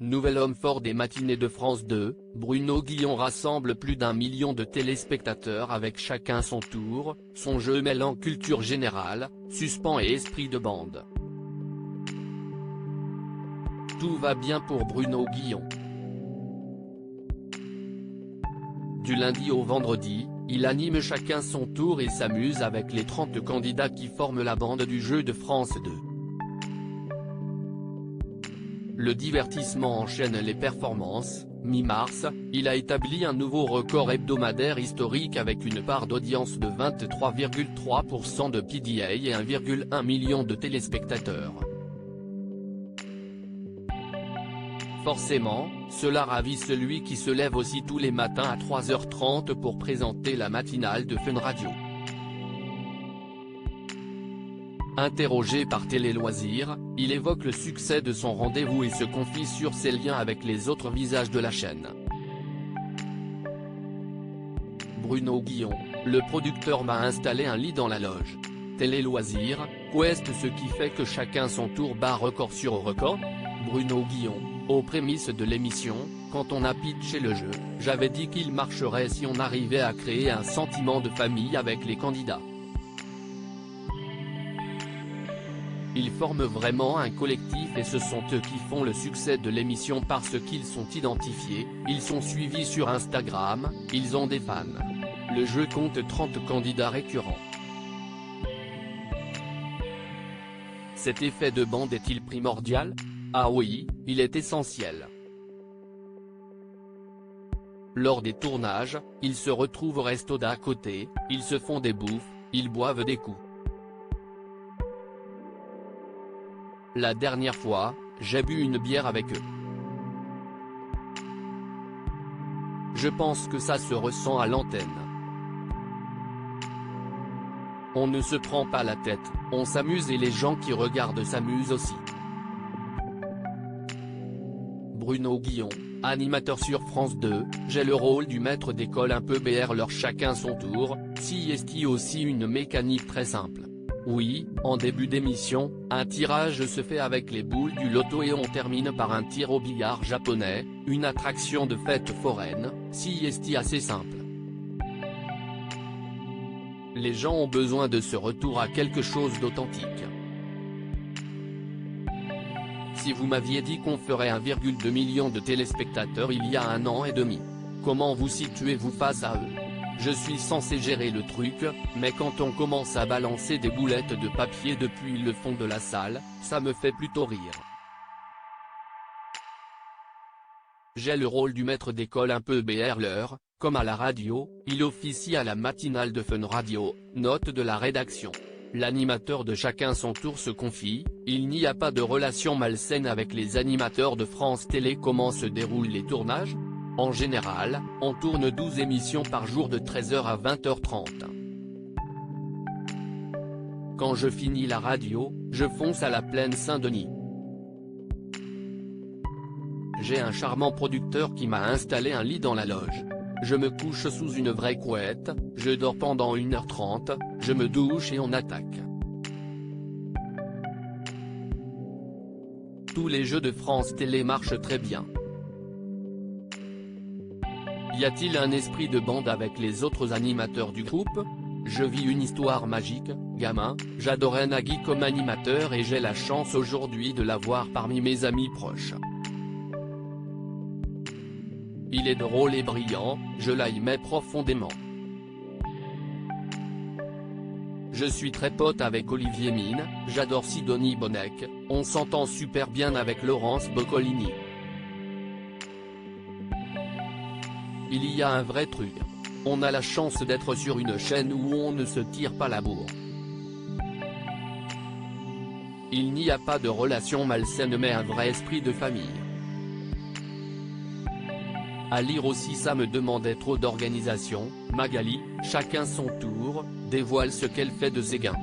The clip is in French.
Nouvel homme fort des matinées de France 2, Bruno Guillon rassemble plus d'1 million de téléspectateurs avec chacun son tour, son jeu mêlant culture générale, suspens et esprit de bande. Tout va bien pour Bruno Guillon. Du lundi au vendredi, il anime chacun son tour et s'amuse avec les 30 candidats qui forment la bande du jeu de France 2. Le divertissement enchaîne les performances. Mi-mars, il a établi un nouveau record hebdomadaire historique avec une part d'audience de 23,3% de PDA et 1,1 million de téléspectateurs. Forcément, cela ravit celui qui se lève aussi tous les matins à 3h30 pour présenter la matinale de Fun Radio. Interrogé par Télé Loisirs, il évoque le succès de son rendez-vous et se confie sur ses liens avec les autres visages de la chaîne. Bruno Guillon, le producteur m'a installé un lit dans la loge. Télé Loisirs, Quest ce qui fait que chacun son tour bat record sur record. Bruno Guillon, aux prémices de l'émission, quand on a pitché le jeu, j'avais dit qu'il marcherait si on arrivait à créer un sentiment de famille avec les candidats. Ils forment vraiment un collectif et ce sont eux qui font le succès de l'émission parce qu'ils sont identifiés, ils sont suivis sur Instagram, ils ont des fans. Le jeu compte 30 candidats récurrents. Cet effet de bande est-il primordial? Ah oui, il est essentiel. Lors des tournages, ils se retrouvent au resto d'à côté, ils se font des bouffes, ils boivent des coups. La dernière fois, j'ai bu une bière avec eux. Je pense que ça se ressent à l'antenne. On ne se prend pas la tête, on s'amuse et les gens qui regardent s'amusent aussi. Bruno Guillon, animateur sur France 2, j'ai le rôle du maître d'école un peu BR leur chacun son tour, si est aussi une mécanique très simple. Oui, en début d'émission, un tirage se fait avec les boules du loto et on termine par un tir au billard japonais, une attraction de fête foraine, si est assez simple. Les gens ont besoin de ce retour à quelque chose d'authentique. Si vous m'aviez dit qu'on ferait 1,2 million de téléspectateurs il y a 1 an et demi, comment vous situez-vous face à eux? Je suis censé gérer le truc, mais quand on commence à balancer des boulettes de papier depuis le fond de la salle, ça me fait plutôt rire. J'ai le rôle du maître d'école un peu BR comme à la radio, il officie à la matinale de Fun Radio, note de la rédaction. L'animateur de chacun son tour se confie, il n'y a pas de relation malsaine avec les animateurs de France Télé. Comment se déroulent les tournages? En général, on tourne 12 émissions par jour de 13h à 20h30. Quand je finis la radio, je fonce à la Plaine Saint-Denis. J'ai un charmant producteur qui m'a installé un lit dans la loge. Je me couche sous une vraie couette, je dors pendant 1h30, je me douche et on attaque. Tous les jeux de France Télé marchent très bien. Y a-t-il un esprit de bande avec les autres animateurs du groupe? Je vis une histoire magique, gamin, j'adorais Nagui comme animateur et j'ai la chance aujourd'hui de l'avoir parmi mes amis proches. Il est drôle et brillant, je l'aimais profondément. Je suis très pote avec Olivier Mine, j'adore Sidonie Bonnec, on s'entend super bien avec Laurence Boccolini. Il y a un vrai truc. On a la chance d'être sur une chaîne où on ne se tire pas la bourre. Il n'y a pas de relation malsaine mais un vrai esprit de famille. À lire aussi ça me demandait trop d'organisation. Magali, chacun son tour, dévoile ce qu'elle fait de ses gains.